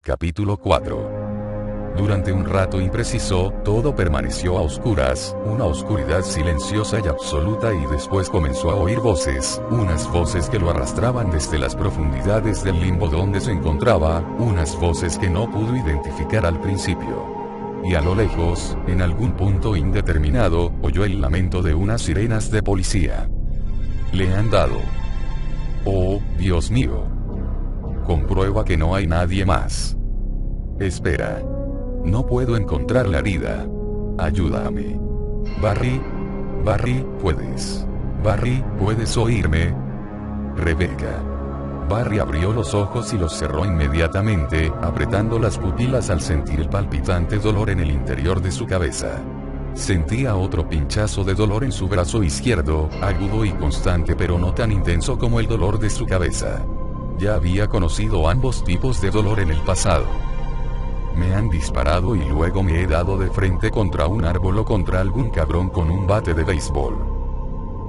Capítulo 4. Durante un rato impreciso, todo permaneció a oscuras, una oscuridad silenciosa y absoluta, y después comenzó a oír voces, unas voces que lo arrastraban desde las profundidades del limbo donde se encontraba, unas voces que no pudo identificar al principio. Y a lo lejos, en algún punto indeterminado, oyó el lamento de unas sirenas de policía. Le han dado. Oh, Dios mío. Comprueba que no hay nadie más. Espera. No puedo encontrar la herida. Ayúdame. Barry. Barry, ¿puedes? Barry, ¿puedes oírme? Rebecca. Barry abrió los ojos y los cerró inmediatamente, apretando las pupilas al sentir el palpitante dolor en el interior de su cabeza. Sentía otro pinchazo de dolor en su brazo izquierdo, agudo y constante, pero no tan intenso como el dolor de su cabeza. Ya había conocido ambos tipos de dolor en el pasado. Me han disparado y luego me he dado de frente contra un árbol o contra algún cabrón con un bate de béisbol.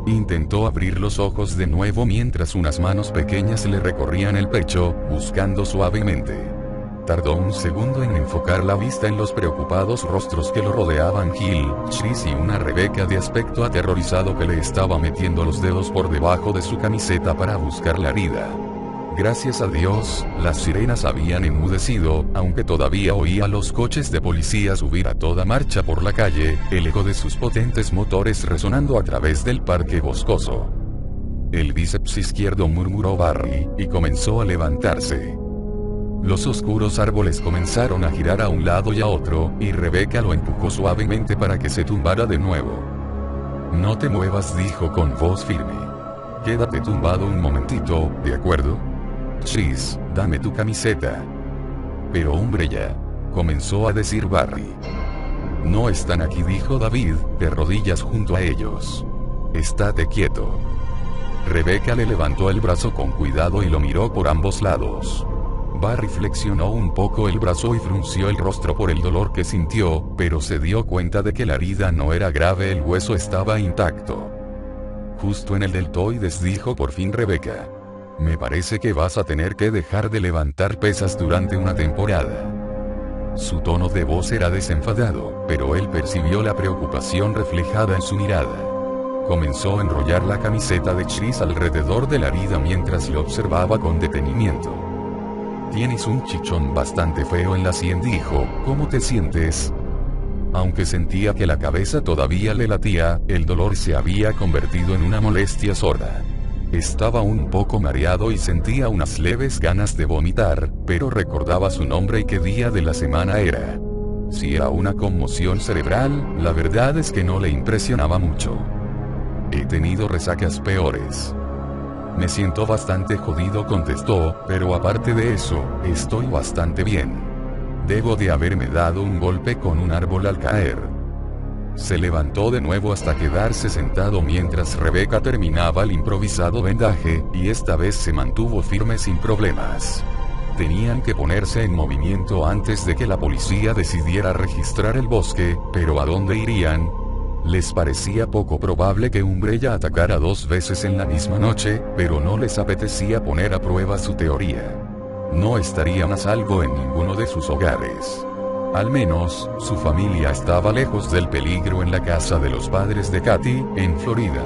Intentó abrir los ojos de nuevo mientras unas manos pequeñas le recorrían el pecho, buscando suavemente. Tardó un segundo en enfocar la vista en los preocupados rostros que lo rodeaban: Gil, Chris y una Rebecca de aspecto aterrorizado que le estaba metiendo los dedos por debajo de su camiseta para buscar la herida. Gracias a Dios, las sirenas habían enmudecido, aunque todavía oía los coches de policía subir a toda marcha por la calle, el eco de sus potentes motores resonando a través del parque boscoso. El bíceps izquierdo, murmuró Barry, y comenzó a levantarse. Los oscuros árboles comenzaron a girar a un lado y a otro, y Rebecca lo empujó suavemente para que se tumbara de nuevo. No te muevas, dijo con voz firme. Quédate tumbado un momentito, ¿de acuerdo? Chris, dame tu camiseta. Pero hombre, ya, comenzó a decir Barry. No están aquí, dijo David, de rodillas junto a ellos. Estate quieto. Rebecca le levantó el brazo con cuidado y lo miró por ambos lados. Barry flexionó un poco el brazo y frunció el rostro por el dolor que sintió, pero se dio cuenta de que la herida no era grave, el hueso estaba intacto. Justo en el deltoides, dijo por fin Rebecca. Me parece que vas a tener que dejar de levantar pesas durante una temporada. Su tono de voz era desenfadado, pero él percibió la preocupación reflejada en su mirada. Comenzó a enrollar la camiseta de Chris alrededor de la herida mientras lo observaba con detenimiento. Tienes un chichón bastante feo en la sien, dijo. ¿Cómo te sientes? Aunque sentía que la cabeza todavía le latía, el dolor se había convertido en una molestia sorda. Estaba un poco mareado y sentía unas leves ganas de vomitar, pero recordaba su nombre y qué día de la semana era. Si era una conmoción cerebral, la verdad es que no le impresionaba mucho. He tenido resacas peores. Me siento bastante jodido, contestó, pero aparte de eso, estoy bastante bien. Debo de haberme dado un golpe con un árbol al caer. Se levantó de nuevo hasta quedarse sentado mientras Rebecca terminaba el improvisado vendaje, y esta vez se mantuvo firme sin problemas. Tenían que ponerse en movimiento antes de que la policía decidiera registrar el bosque, pero ¿a dónde irían? Les parecía poco probable que Umbrella atacara 2 veces en la misma noche, pero no les apetecía poner a prueba su teoría. No estarían a salvo en ninguno de sus hogares. Al menos, su familia estaba lejos del peligro en la casa de los padres de Katy, en Florida.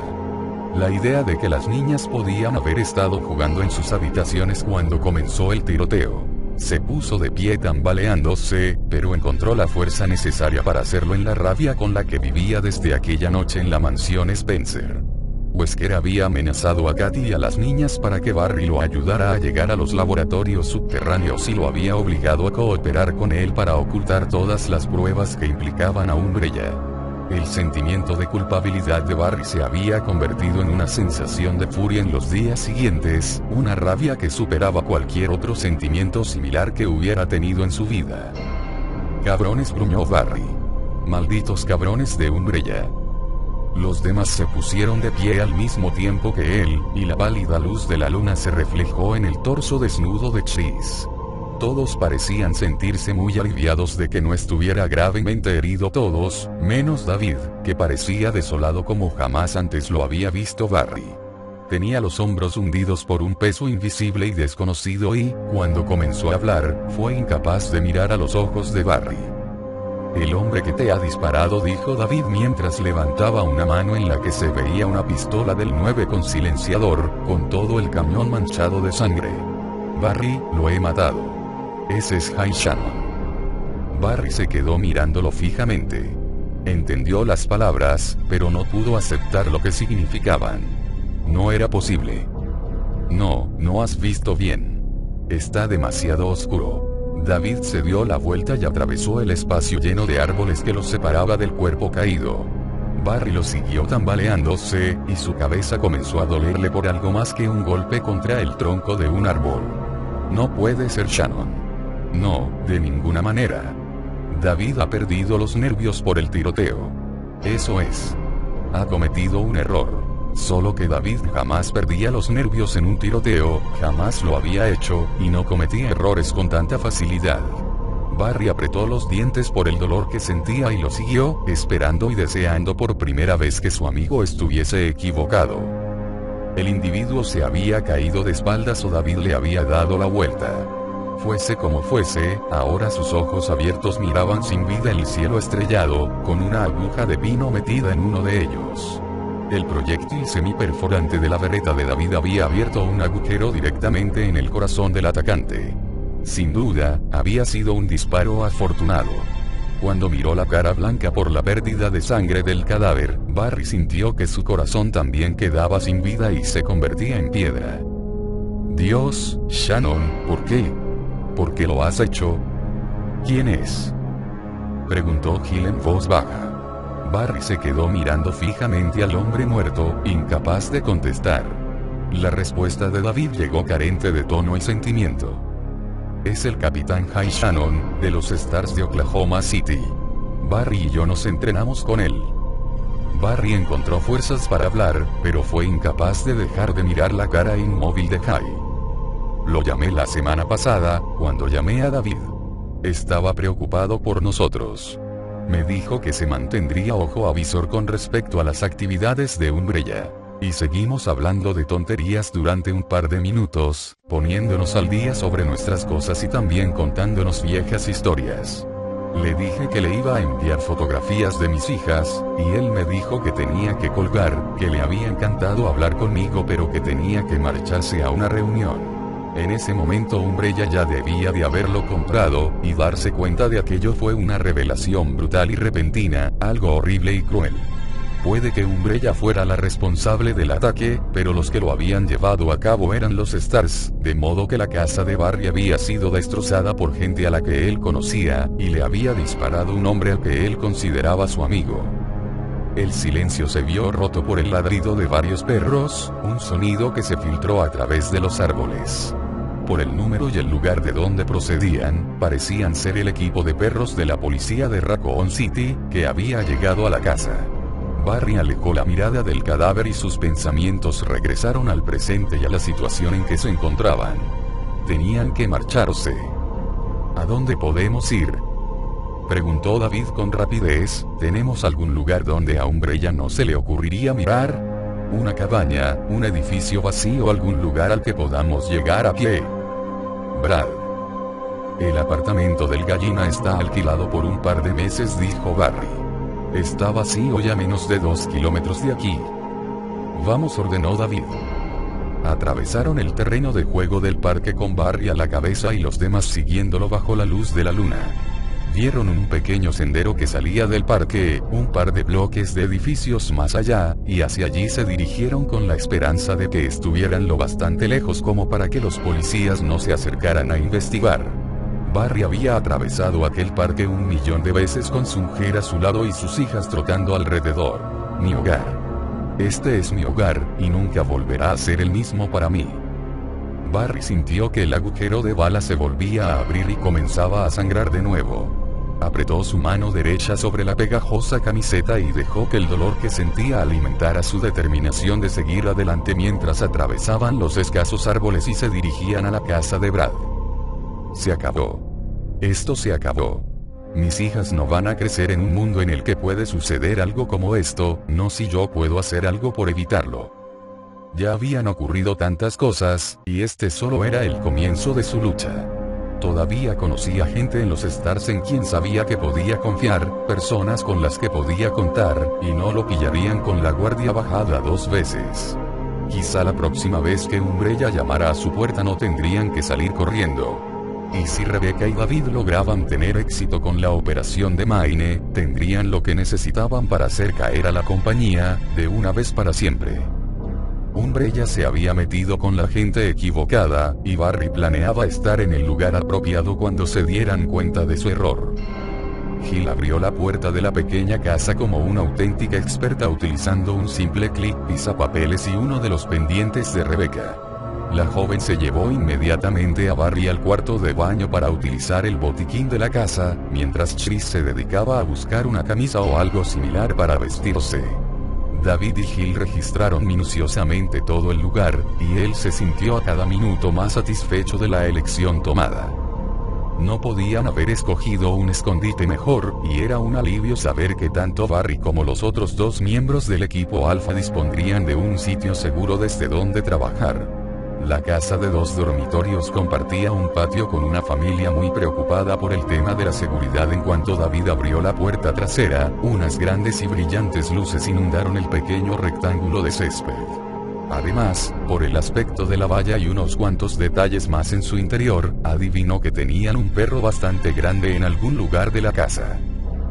La idea de que las niñas podían haber estado jugando en sus habitaciones cuando comenzó el tiroteo. Se puso de pie tambaleándose, pero encontró la fuerza necesaria para hacerlo en la rabia con la que vivía desde aquella noche en la mansión Spencer. Wesker había amenazado a Katy y a las niñas para que Barry lo ayudara a llegar a los laboratorios subterráneos y lo había obligado a cooperar con él para ocultar todas las pruebas que implicaban a Umbrella. El sentimiento de culpabilidad de Barry se había convertido en una sensación de furia en los días siguientes, una rabia que superaba cualquier otro sentimiento similar que hubiera tenido en su vida. Cabrones, gruñó Barry. Malditos cabrones de Umbrella. Los demás se pusieron de pie al mismo tiempo que él, y la pálida luz de la luna se reflejó en el torso desnudo de Chris. Todos parecían sentirse muy aliviados de que no estuviera gravemente herido, todos, menos David, que parecía desolado como jamás antes lo había visto Barry. tenía los hombros hundidos por un peso invisible y desconocido y, cuando comenzó a hablar, fue incapaz de mirar a los ojos de Barry. El hombre que te ha disparado, dijo David mientras levantaba una mano en la que se veía una pistola del 9 con silenciador, con todo el cañón manchado de sangre. Barry, lo he matado. Ese es Jay Shannon. Barry se quedó mirándolo fijamente. Entendió las palabras, pero no pudo aceptar lo que significaban. No era posible. No, no has visto bien. Está demasiado oscuro. David se dio la vuelta y atravesó el espacio lleno de árboles que los separaba del cuerpo caído. Barry lo siguió tambaleándose, y su cabeza comenzó a dolerle por algo más que un golpe contra el tronco de un árbol. No puede ser Shannon. No, de ninguna manera. David ha perdido los nervios por el tiroteo. Eso es. Ha cometido un error. Solo que David jamás perdía los nervios en un tiroteo, jamás lo había hecho, y no cometía errores con tanta facilidad. Barry apretó los dientes por el dolor que sentía y lo siguió, esperando y deseando por primera vez que su amigo estuviese equivocado. El individuo se había caído de espaldas o David le había dado la vuelta. Fuese como fuese, ahora sus ojos abiertos miraban sin vida el cielo estrellado, con una aguja de pino metida en uno de ellos. El proyectil semiperforante de la bereta de David había abierto un agujero directamente en el corazón del atacante. Sin duda, había sido un disparo afortunado. Cuando miró la cara blanca por la pérdida de sangre del cadáver, Barry sintió que su corazón también quedaba sin vida y se convertía en piedra. Dios, Shannon, ¿por qué? ¿Por qué lo has hecho? ¿Quién es? Preguntó Gil en voz baja. Barry se quedó mirando fijamente al hombre muerto, incapaz de contestar. La respuesta de David llegó carente de tono y sentimiento. Es el capitán Jay Shannon, de los Stars de Oklahoma City. Barry y yo nos entrenamos con él. Barry encontró fuerzas para hablar, pero fue incapaz de dejar de mirar la cara inmóvil de Jay. Lo llamé la semana pasada, cuando llamé a David. Estaba preocupado por nosotros. Me dijo que se mantendría ojo avisor con respecto a las actividades de Umbrella. Y seguimos hablando de tonterías durante un par de minutos, poniéndonos al día sobre nuestras cosas y también contándonos viejas historias. Le dije que le iba a enviar fotografías de mis hijas, y él me dijo que tenía que colgar, que le había encantado hablar conmigo pero que tenía que marcharse a una reunión. En ese momento Umbrella ya debía de haberlo comprado, y darse cuenta de aquello fue una revelación brutal y repentina, algo horrible y cruel. Puede que Umbrella fuera la responsable del ataque, pero los que lo habían llevado a cabo eran los Stars, de modo que la casa de Barry había sido destrozada por gente a la que él conocía, y le había disparado un hombre al que él consideraba su amigo. El silencio se vio roto por el ladrido de varios perros, un sonido que se filtró a través de los árboles. Por el número y el lugar de donde procedían, parecían ser el equipo de perros de la policía de Raccoon City, que había llegado a la casa. Barry alejó la mirada del cadáver y sus pensamientos regresaron al presente y a la situación en que se encontraban. Tenían que marcharse. ¿A dónde podemos ir?, preguntó David con rapidez. ¿Tenemos algún lugar donde a Umbrella no se le ocurriría mirar? ¿Una cabaña, un edificio vacío, algún lugar al que podamos llegar a pie? Brad. El apartamento del Gallina está alquilado por un par de meses, dijo Barry. Está vacío y a menos de 2 kilómetros de aquí. Vamos, ordenó David. Atravesaron el terreno de juego del parque con Barry a la cabeza y los demás siguiéndolo bajo la luz de la luna. Vieron un pequeño sendero que salía del parque, un par de bloques de edificios más allá, y hacia allí se dirigieron con la esperanza de que estuvieran lo bastante lejos como para que los policías no se acercaran a investigar. Barry había atravesado aquel parque 1.000.000 de veces con su mujer a su lado y sus hijas trotando alrededor. Mi hogar. Este es mi hogar, y nunca volverá a ser el mismo para mí. Barry sintió que el agujero de bala se volvía a abrir y comenzaba a sangrar de nuevo. Apretó su mano derecha sobre la pegajosa camiseta y dejó que el dolor que sentía alimentara su determinación de seguir adelante mientras atravesaban los escasos árboles y se dirigían a la casa de Brad. Se acabó. Esto se acabó. Mis hijas no van a crecer en un mundo en el que puede suceder algo como esto, no si yo puedo hacer algo por evitarlo. Ya habían ocurrido tantas cosas, y este solo era el comienzo de su lucha. Todavía conocía gente en los Stars en quien sabía que podía confiar, personas con las que podía contar, y no lo pillarían con la guardia bajada 2 veces. Quizá la próxima vez que Umbrella llamara a su puerta no tendrían que salir corriendo. Y si Rebecca y David lograban tener éxito con la operación de Maine, tendrían lo que necesitaban para hacer caer a la compañía, de una vez para siempre. Umbrella se había metido con la gente equivocada, y Barry planeaba estar en el lugar apropiado cuando se dieran cuenta de su error. Gil abrió la puerta de la pequeña casa como una auténtica experta utilizando un simple clic, pisapapeles y uno de los pendientes de Rebecca. La joven se llevó inmediatamente a Barry al cuarto de baño para utilizar el botiquín de la casa, mientras Chris se dedicaba a buscar una camisa o algo similar para vestirse. David y Gil registraron minuciosamente todo el lugar, y él se sintió a cada minuto más satisfecho de la elección tomada. No podían haber escogido un escondite mejor, y era un alivio saber que tanto Barry como los otros 2 miembros del equipo Alpha dispondrían de un sitio seguro desde donde trabajar. La casa de 2 dormitorios compartía un patio con una familia muy preocupada por el tema de la seguridad. En cuanto David abrió la puerta trasera, unas grandes y brillantes luces inundaron el pequeño rectángulo de césped. Además, por el aspecto de la valla y unos cuantos detalles más en su interior, adivinó que tenían un perro bastante grande en algún lugar de la casa.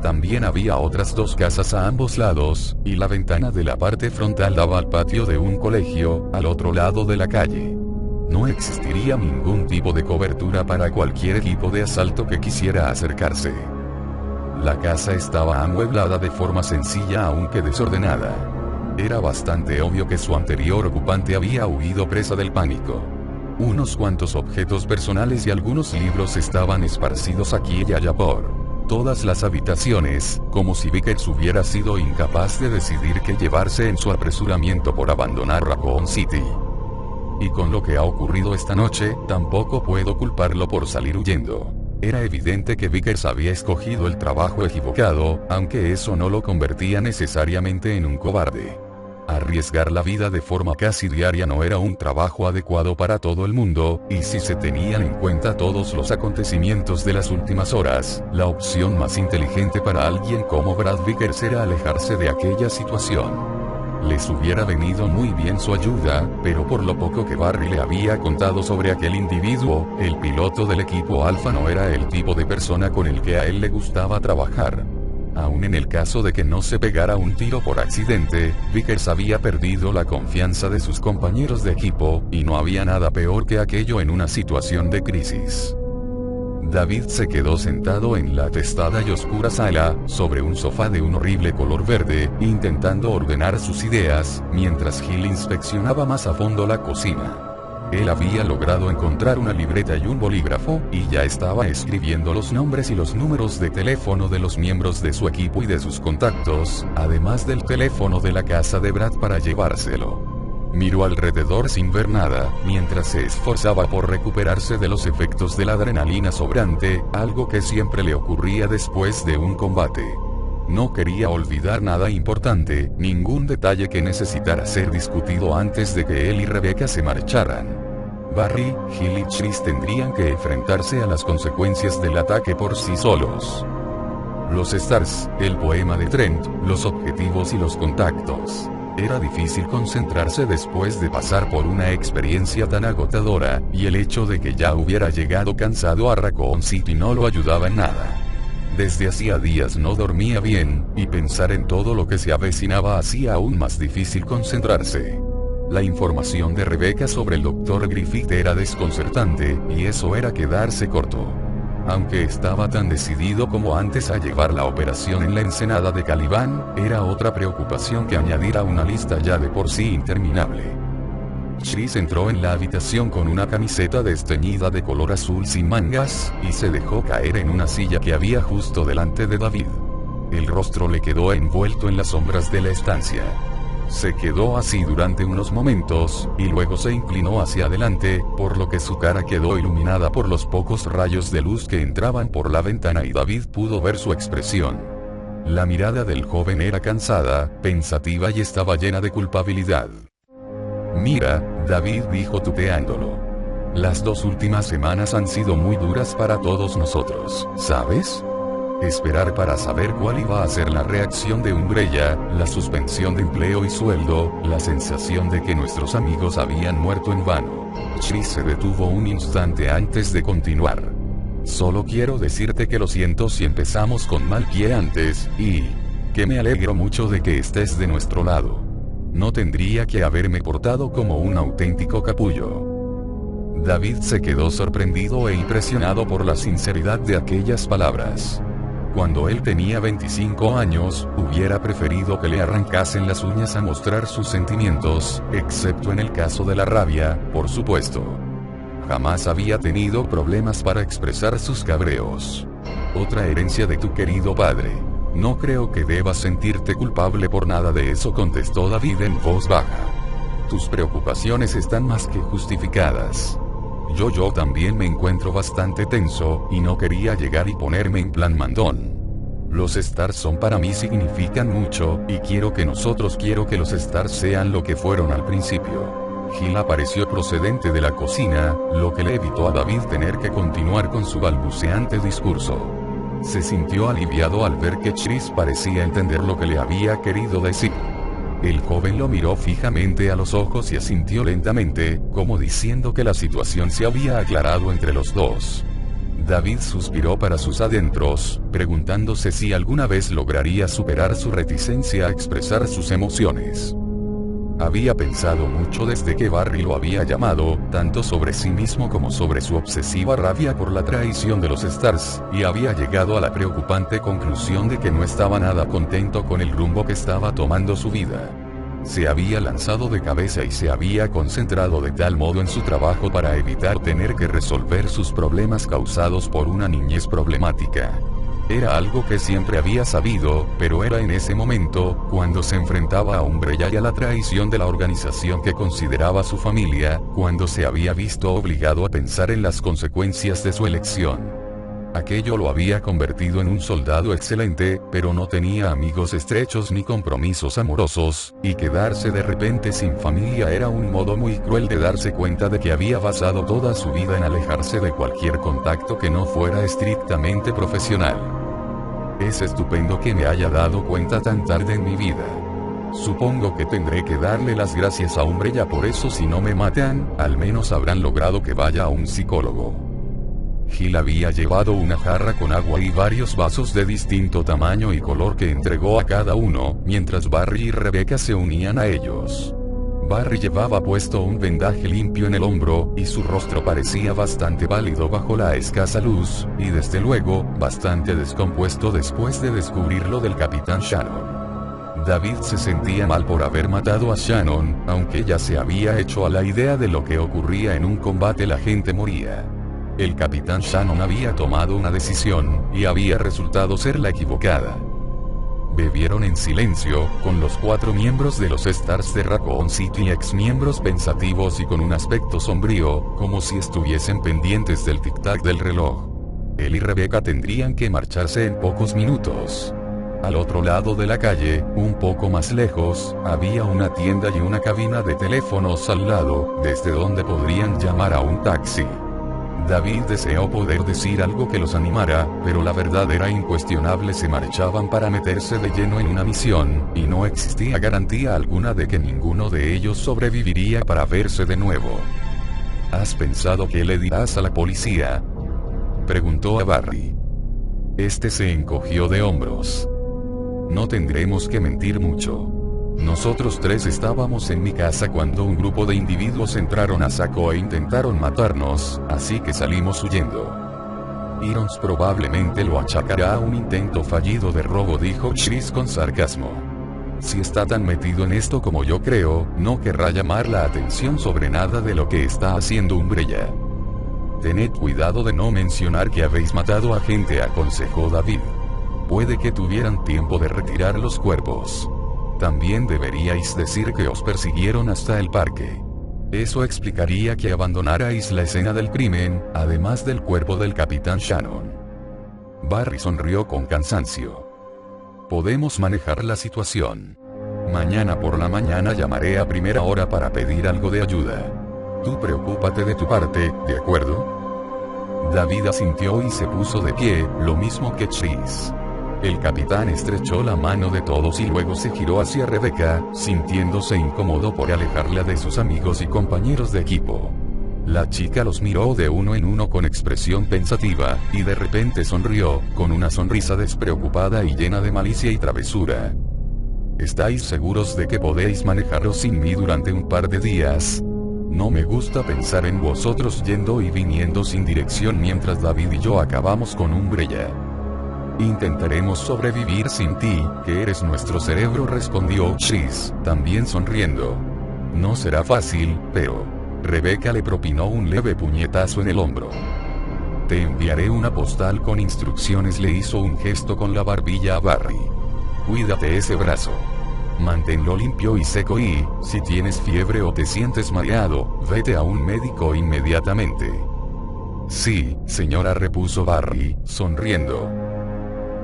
También había otras 2 casas a ambos lados, y la ventana de la parte frontal daba al patio de un colegio, al otro lado de la calle. No existiría ningún tipo de cobertura para cualquier equipo de asalto que quisiera acercarse. La casa estaba amueblada de forma sencilla aunque desordenada. Era bastante obvio que su anterior ocupante había huido presa del pánico. Unos cuantos objetos personales y algunos libros estaban esparcidos aquí y allá por todas las habitaciones, como si Vickers hubiera sido incapaz de decidir qué llevarse en su apresuramiento por abandonar Raccoon City. Y con lo que ha ocurrido esta noche, tampoco puedo culparlo por salir huyendo. Era evidente que Vickers había escogido el trabajo equivocado, aunque eso no lo convertía necesariamente en un cobarde. Arriesgar la vida de forma casi diaria no era un trabajo adecuado para todo el mundo, y si se tenían en cuenta todos los acontecimientos de las últimas horas, la opción más inteligente para alguien como Brad Vickers era alejarse de aquella situación. Les hubiera venido muy bien su ayuda, pero por lo poco que Barry le había contado sobre aquel individuo, el piloto del equipo Alpha no era el tipo de persona con el que a él le gustaba trabajar. Aun en el caso de que no se pegara un tiro por accidente, Vickers había perdido la confianza de sus compañeros de equipo, y no había nada peor que aquello en una situación de crisis. David se quedó sentado en la atestada y oscura sala, sobre un sofá de un horrible color verde, intentando ordenar sus ideas, mientras Gil inspeccionaba más a fondo la cocina. Él había logrado encontrar una libreta y un bolígrafo, y ya estaba escribiendo los nombres y los números de teléfono de los miembros de su equipo y de sus contactos, además del teléfono de la casa de Brad para llevárselo. Miró alrededor sin ver nada, mientras se esforzaba por recuperarse de los efectos de la adrenalina sobrante, algo que siempre le ocurría después de un combate. No quería olvidar nada importante, ningún detalle que necesitara ser discutido antes de que él y Rebecca se marcharan. Barry, Gil y Chris tendrían que enfrentarse a las consecuencias del ataque por sí solos. Los Stars, el poema de Trent, los objetivos y los contactos. Era difícil concentrarse después de pasar por una experiencia tan agotadora, y el hecho de que ya hubiera llegado cansado a Raccoon City no lo ayudaba en nada. Desde hacía días no dormía bien, y pensar en todo lo que se avecinaba hacía aún más difícil concentrarse. La información de Rebecca sobre el Dr. Griffith era desconcertante, y eso era quedarse corto. Aunque estaba tan decidido como antes a llevar la operación en la ensenada de Caliban, era otra preocupación que añadir a una lista ya de por sí interminable. Chris entró en la habitación con una camiseta desteñida de color azul sin mangas, y se dejó caer en una silla que había justo delante de David. El rostro le quedó envuelto en las sombras de la estancia. Se quedó así durante unos momentos, y luego se inclinó hacia adelante, por lo que su cara quedó iluminada por los pocos rayos de luz que entraban por la ventana y David pudo ver su expresión. La mirada del joven era cansada, pensativa y estaba llena de culpabilidad. Mira, David dijo tuteándolo. Las 2 últimas semanas han sido muy duras para todos nosotros, ¿sabes? Esperar para saber cuál iba a ser la reacción de Umbrella, la suspensión de empleo y sueldo, la sensación de que nuestros amigos habían muerto en vano. Chris se detuvo un instante antes de continuar. Solo quiero decirte que lo siento si empezamos con mal pie antes, y que me alegro mucho de que estés de nuestro lado. No tendría que haberme portado como un auténtico capullo. David se quedó sorprendido e impresionado por la sinceridad de aquellas palabras. Cuando él tenía 25 años, hubiera preferido que le arrancasen las uñas a mostrar sus sentimientos, excepto en el caso de la rabia, por supuesto. Jamás había tenido problemas para expresar sus cabreos. Otra herencia de tu querido padre. No creo que debas sentirte culpable por nada de eso, contestó David en voz baja. Tus preocupaciones están más que justificadas. Yo también me encuentro bastante tenso, y no quería llegar y ponerme en plan mandón. Los Stars son para mí significan mucho, y quiero que los Stars sean lo que fueron al principio. Gil apareció procedente de la cocina, lo que le evitó a David tener que continuar con su balbuceante discurso. Se sintió aliviado al ver que Chris parecía entender lo que le había querido decir. El joven lo miró fijamente a los ojos y asintió lentamente, como diciendo que la situación se había aclarado entre los dos. David suspiró para sus adentros, preguntándose si alguna vez lograría superar su reticencia a expresar sus emociones. Había pensado mucho desde que Barry lo había llamado, tanto sobre sí mismo como sobre su obsesiva rabia por la traición de los Stars, y había llegado a la preocupante conclusión de que no estaba nada contento con el rumbo que estaba tomando su vida. Se había lanzado de cabeza y se había concentrado de tal modo en su trabajo para evitar tener que resolver sus problemas causados por una niñez problemática. Era algo que siempre había sabido, pero era en ese momento, cuando se enfrentaba a Umbrella y a la traición de la organización que consideraba su familia, cuando se había visto obligado a pensar en las consecuencias de su elección. Aquello lo había convertido en un soldado excelente, pero no tenía amigos estrechos ni compromisos amorosos, y quedarse de repente sin familia era un modo muy cruel de darse cuenta de que había basado toda su vida en alejarse de cualquier contacto que no fuera estrictamente profesional. Es estupendo que me haya dado cuenta tan tarde en mi vida. Supongo que tendré que darle las gracias a Umbrella por eso. Si no me matan, al menos habrán logrado que vaya a un psicólogo. Gil había llevado una jarra con agua y varios vasos de distinto tamaño y color que entregó a cada uno, mientras Barry y Rebecca se unían a ellos. Barry llevaba puesto un vendaje limpio en el hombro, y su rostro parecía bastante pálido bajo la escasa luz, y desde luego, bastante descompuesto después de descubrir lo del Capitán Shannon. David se sentía mal por haber matado a Shannon, aunque ya se había hecho a la idea de lo que ocurría en un combate. La gente moría. El Capitán Shannon había tomado una decisión, y había resultado ser la equivocada. Bebieron en silencio, con los 4 miembros de los Stars de Raccoon City ex-miembros pensativos y con un aspecto sombrío, como si estuviesen pendientes del tic-tac del reloj. Él y Rebecca tendrían que marcharse en pocos minutos. Al otro lado de la calle, un poco más lejos, había una tienda y una cabina de teléfonos al lado, desde donde podrían llamar a un taxi. David deseó poder decir algo que los animara, pero la verdad era incuestionable. Se marchaban para meterse de lleno en una misión, y no existía garantía alguna de que ninguno de ellos sobreviviría para verse de nuevo. ¿Has pensado qué le dirás a la policía?, preguntó a Barry. Este se encogió de hombros. No tendremos que mentir mucho. Nosotros 3 estábamos en mi casa cuando un grupo de individuos entraron a saco e intentaron matarnos, así que salimos huyendo. Irons probablemente lo achacará a un intento fallido de robo, dijo Chris con sarcasmo. Si está tan metido en esto como yo creo, no querrá llamar la atención sobre nada de lo que está haciendo Umbrella. Tened cuidado de no mencionar que habéis matado a gente, aconsejó David. Puede que tuvieran tiempo de retirar los cuerpos. También deberíais decir que os persiguieron hasta el parque. Eso explicaría que abandonarais la escena del crimen, además del cuerpo del Capitán Shannon. Barry sonrió con cansancio. Podemos manejar la situación. Mañana por la mañana llamaré a primera hora para pedir algo de ayuda. Tú preocúpate de tu parte, ¿de acuerdo? David asintió y se puso de pie, lo mismo que Chris. El capitán estrechó la mano de todos y luego se giró hacia Rebecca, sintiéndose incómodo por alejarla de sus amigos y compañeros de equipo. La chica los miró de uno en uno con expresión pensativa, y de repente sonrió, con una sonrisa despreocupada y llena de malicia y travesura. ¿Estáis seguros de que podéis manejaros sin mí durante un par de días? No me gusta pensar en vosotros yendo y viniendo sin dirección mientras David y yo acabamos con Umbrella. Intentaremos sobrevivir sin ti, que eres nuestro cerebro, respondió Chris, también sonriendo. No será fácil, pero... Rebecca le propinó un leve puñetazo en el hombro. Te enviaré una postal con instrucciones, le hizo un gesto con la barbilla a Barry. Cuídate ese brazo. Manténlo limpio y seco y, si tienes fiebre o te sientes mareado, vete a un médico inmediatamente. Sí, señora, repuso Barry, sonriendo.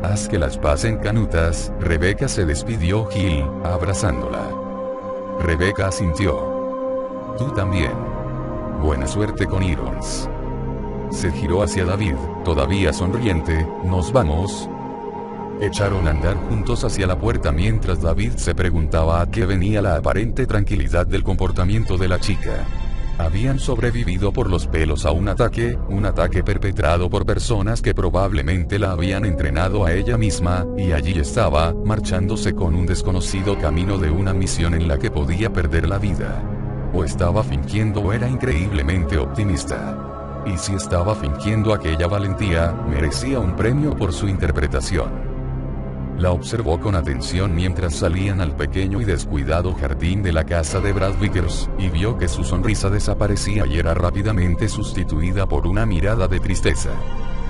Haz que las pasen canutas. Rebecca se despidió Gil, abrazándola. Rebecca asintió. Tú también. Buena suerte con Irons. Se giró hacia David, todavía sonriente. ¿Nos vamos? Echaron a andar juntos hacia la puerta mientras David se preguntaba a qué venía la aparente tranquilidad del comportamiento de la chica. Habían sobrevivido por los pelos a un ataque perpetrado por personas que probablemente la habían entrenado a ella misma, y allí estaba, marchándose con un desconocido camino de una misión en la que podía perder la vida. O estaba fingiendo o era increíblemente optimista. Y si estaba fingiendo aquella valentía, merecía un premio por su interpretación. La observó con atención mientras salían al pequeño y descuidado jardín de la casa de Brad Vickers, y vio que su sonrisa desaparecía y era rápidamente sustituida por una mirada de tristeza.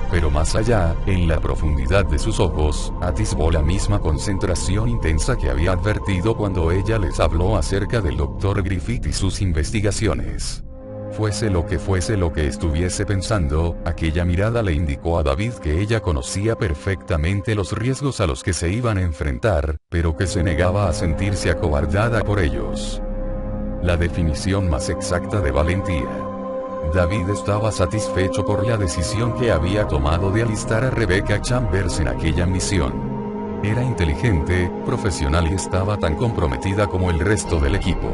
Pero más allá, en la profundidad de sus ojos, atisbó la misma concentración intensa que había advertido cuando ella les habló acerca del Dr. Griffith y sus investigaciones. Fuese lo que estuviese pensando, aquella mirada le indicó a David que ella conocía perfectamente los riesgos a los que se iban a enfrentar, pero que se negaba a sentirse acobardada por ellos. La definición más exacta de valentía. David estaba satisfecho por la decisión que había tomado de alistar a Rebecca Chambers en aquella misión. Era inteligente, profesional y estaba tan comprometida como el resto del equipo.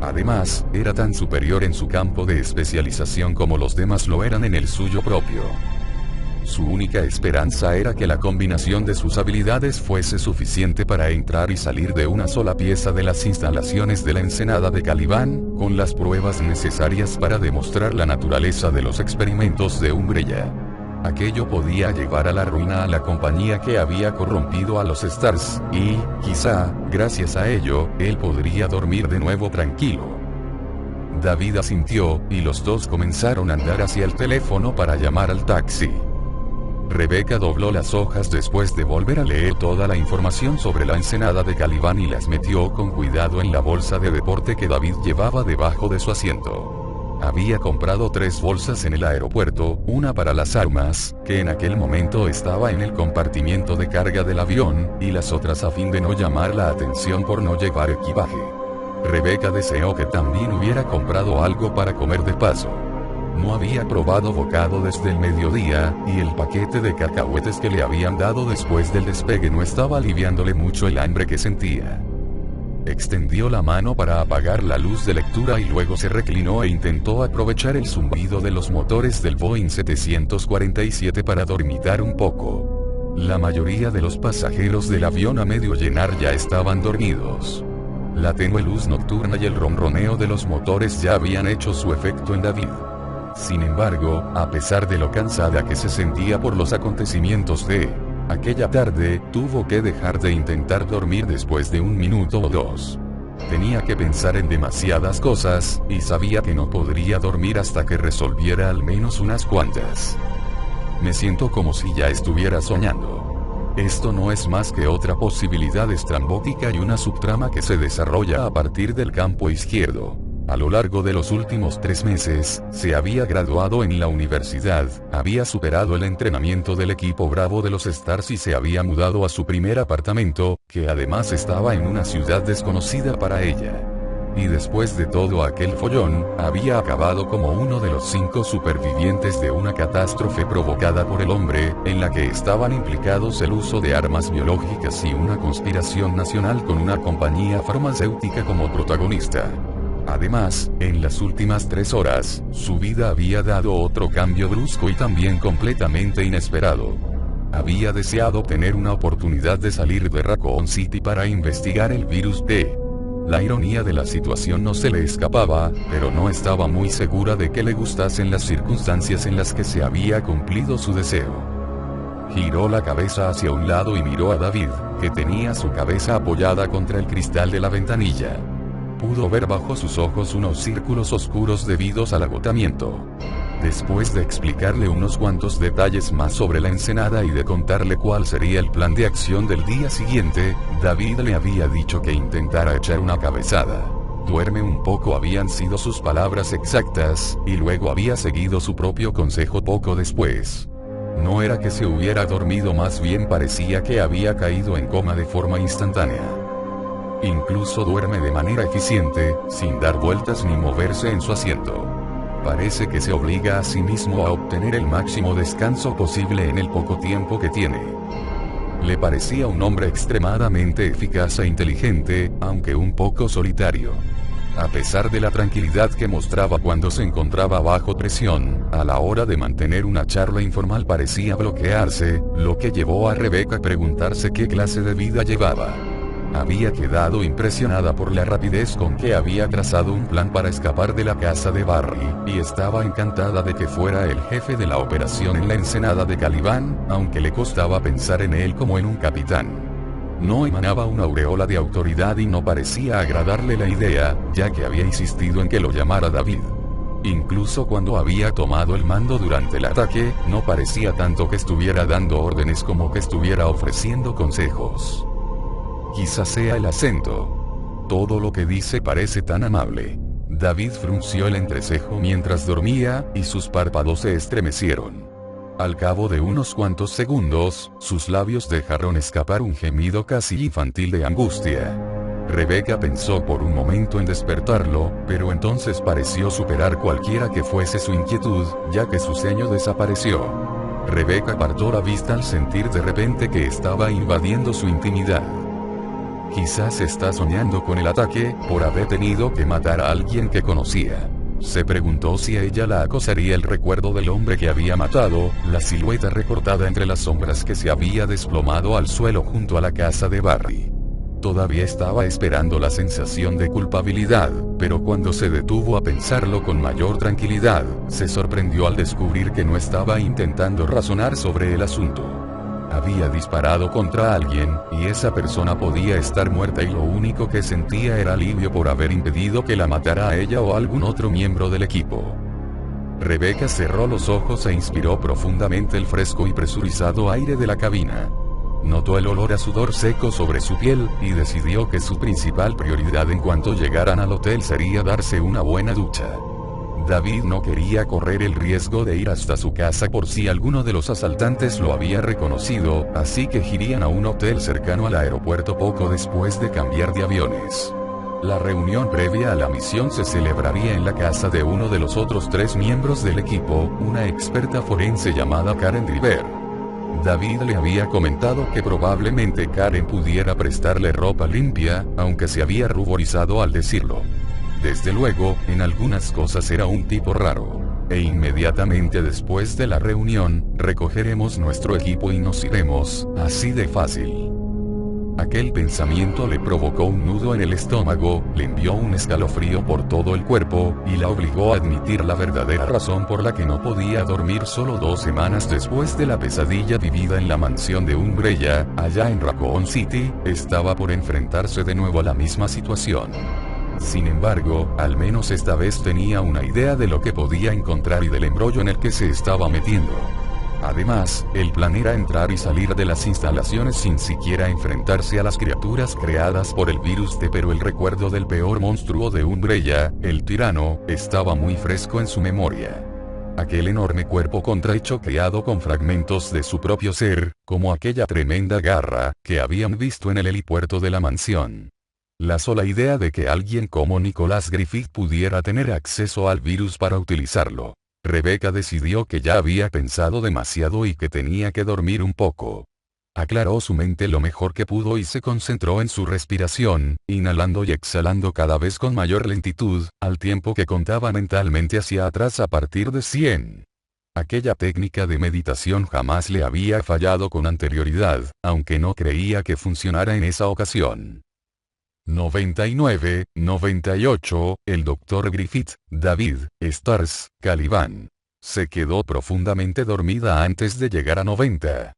Además, era tan superior en su campo de especialización como los demás lo eran en el suyo propio. Su única esperanza era que la combinación de sus habilidades fuese suficiente para entrar y salir de una sola pieza de las instalaciones de la ensenada de Caliban, con las pruebas necesarias para demostrar la naturaleza de los experimentos de Umbrella. Aquello podía llevar a la ruina a la compañía que había corrompido a los Stars, y, quizá, gracias a ello, él podría dormir de nuevo tranquilo. David asintió, y los dos comenzaron a andar hacia el teléfono para llamar al taxi. Rebecca dobló las hojas después de volver a leer toda la información sobre la ensenada de Caliban y las metió con cuidado en la bolsa de deporte que David llevaba debajo de su asiento. Había comprado 3 bolsas en el aeropuerto, una para las armas, que en aquel momento estaba en el compartimiento de carga del avión, y las otras a fin de no llamar la atención por no llevar equipaje. Rebecca deseó que también hubiera comprado algo para comer de paso. No había probado bocado desde el mediodía, y el paquete de cacahuetes que le habían dado después del despegue no estaba aliviándole mucho el hambre que sentía. Extendió la mano para apagar la luz de lectura y luego se reclinó e intentó aprovechar el zumbido de los motores del Boeing 747 para dormitar un poco. La mayoría de los pasajeros del avión a medio llenar ya estaban dormidos. La tenue luz nocturna y el ronroneo de los motores ya habían hecho su efecto en David. Sin embargo, a pesar de lo cansada que se sentía por los acontecimientos de aquella tarde, tuvo que dejar de intentar dormir después de 1 minuto o 2. Tenía que pensar en demasiadas cosas, y sabía que no podría dormir hasta que resolviera al menos unas cuantas. Me siento como si ya estuviera soñando. Esto no es más que otra posibilidad estrambótica y una subtrama que se desarrolla a partir del campo izquierdo. A lo largo de los últimos 3 meses, se había graduado en la universidad, había superado el entrenamiento del equipo Bravo de los Stars y se había mudado a su primer apartamento, que además estaba en una ciudad desconocida para ella. Y después de todo aquel follón, había acabado como uno de los 5 supervivientes de una catástrofe provocada por el hombre, en la que estaban implicados el uso de armas biológicas y una conspiración nacional con una compañía farmacéutica como protagonista. Además, en las últimas 3 horas, su vida había dado otro cambio brusco y también completamente inesperado. Había deseado tener una oportunidad de salir de Raccoon City para investigar el virus T. La ironía de la situación no se le escapaba, pero no estaba muy segura de que le gustasen las circunstancias en las que se había cumplido su deseo. Giró la cabeza hacia un lado y miró a David, que tenía su cabeza apoyada contra el cristal de la ventanilla. Pudo ver bajo sus ojos unos círculos oscuros debidos al agotamiento. Después de explicarle unos cuantos detalles más sobre la ensenada y de contarle cuál sería el plan de acción del día siguiente, David le había dicho que intentara echar una cabezada. Duerme un poco habían sido sus palabras exactas, y luego había seguido su propio consejo poco después. No era que se hubiera dormido, más bien parecía que había caído en coma de forma instantánea. Incluso duerme de manera eficiente, sin dar vueltas ni moverse en su asiento. Parece que se obliga a sí mismo a obtener el máximo descanso posible en el poco tiempo que tiene. Le parecía un hombre extremadamente eficaz e inteligente, aunque un poco solitario. A pesar de la tranquilidad que mostraba cuando se encontraba bajo presión, a la hora de mantener una charla informal parecía bloquearse, lo que llevó a Rebecca a preguntarse qué clase de vida llevaba. Había quedado impresionada por la rapidez con que había trazado un plan para escapar de la casa de Barry, y estaba encantada de que fuera el jefe de la operación en la ensenada de Caliban, aunque le costaba pensar en él como en un capitán. No emanaba una aureola de autoridad y no parecía agradarle la idea, ya que había insistido en que lo llamara David. Incluso cuando había tomado el mando durante el ataque, no parecía tanto que estuviera dando órdenes como que estuviera ofreciendo consejos. Quizás sea el acento. Todo lo que dice parece tan amable. David frunció el entrecejo mientras dormía, y sus párpados se estremecieron. Al cabo de unos cuantos segundos, sus labios dejaron escapar un gemido casi infantil de angustia. Rebecca pensó por un momento en despertarlo, pero entonces pareció superar cualquiera que fuese su inquietud, ya que su ceño desapareció. Rebecca apartó la vista al sentir de repente que estaba invadiendo su intimidad. Quizás está soñando con el ataque, por haber tenido que matar a alguien que conocía. Se preguntó si a ella la acosaría el recuerdo del hombre que había matado, la silueta recortada entre las sombras que se había desplomado al suelo junto a la casa de Barry. Todavía estaba esperando la sensación de culpabilidad, pero cuando se detuvo a pensarlo con mayor tranquilidad, se sorprendió al descubrir que no estaba intentando razonar sobre el asunto. Había disparado contra alguien, y esa persona podía estar muerta y lo único que sentía era alivio por haber impedido que la matara a ella o a algún otro miembro del equipo. Rebecca cerró los ojos e inspiró profundamente el fresco y presurizado aire de la cabina. Notó el olor a sudor seco sobre su piel, y decidió que su principal prioridad en cuanto llegaran al hotel sería darse una buena ducha. David no quería correr el riesgo de ir hasta su casa por si alguno de los asaltantes lo había reconocido, así que irían a un hotel cercano al aeropuerto poco después de cambiar de aviones. La reunión previa a la misión se celebraría en la casa de uno de los otros 3 miembros del equipo, una experta forense llamada Karen Driver. David le había comentado que probablemente Karen pudiera prestarle ropa limpia, aunque se había ruborizado al decirlo. Desde luego, en algunas cosas era un tipo raro. E inmediatamente después de la reunión, recogeremos nuestro equipo y nos iremos, así de fácil. Aquel pensamiento le provocó un nudo en el estómago, le envió un escalofrío por todo el cuerpo, y la obligó a admitir la verdadera razón por la que no podía dormir solo 2 semanas después de la pesadilla vivida en la mansión de Umbrella, allá en Raccoon City. Estaba por enfrentarse de nuevo a la misma situación. Sin embargo, al menos esta vez tenía una idea de lo que podía encontrar y del embrollo en el que se estaba metiendo. Además, el plan era entrar y salir de las instalaciones sin siquiera enfrentarse a las criaturas creadas por el virus T, pero el recuerdo del peor monstruo de Umbrella, el tirano, estaba muy fresco en su memoria. Aquel enorme cuerpo contrahecho creado con fragmentos de su propio ser, como aquella tremenda garra, que habían visto en el helipuerto de la mansión. La sola idea de que alguien como Nicholas Griffith pudiera tener acceso al virus para utilizarlo. Rebecca decidió que ya había pensado demasiado y que tenía que dormir un poco. Aclaró su mente lo mejor que pudo y se concentró en su respiración, inhalando y exhalando cada vez con mayor lentitud, al tiempo que contaba mentalmente hacia atrás a partir de 100. Aquella técnica de meditación jamás le había fallado con anterioridad, aunque no creía que funcionara en esa ocasión. 99, 98, el Dr. Griffith, David, Stars, Caliban. Se quedó profundamente dormida antes de llegar a 90.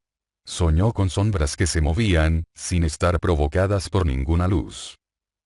Soñó con sombras que se movían, sin estar provocadas por ninguna luz.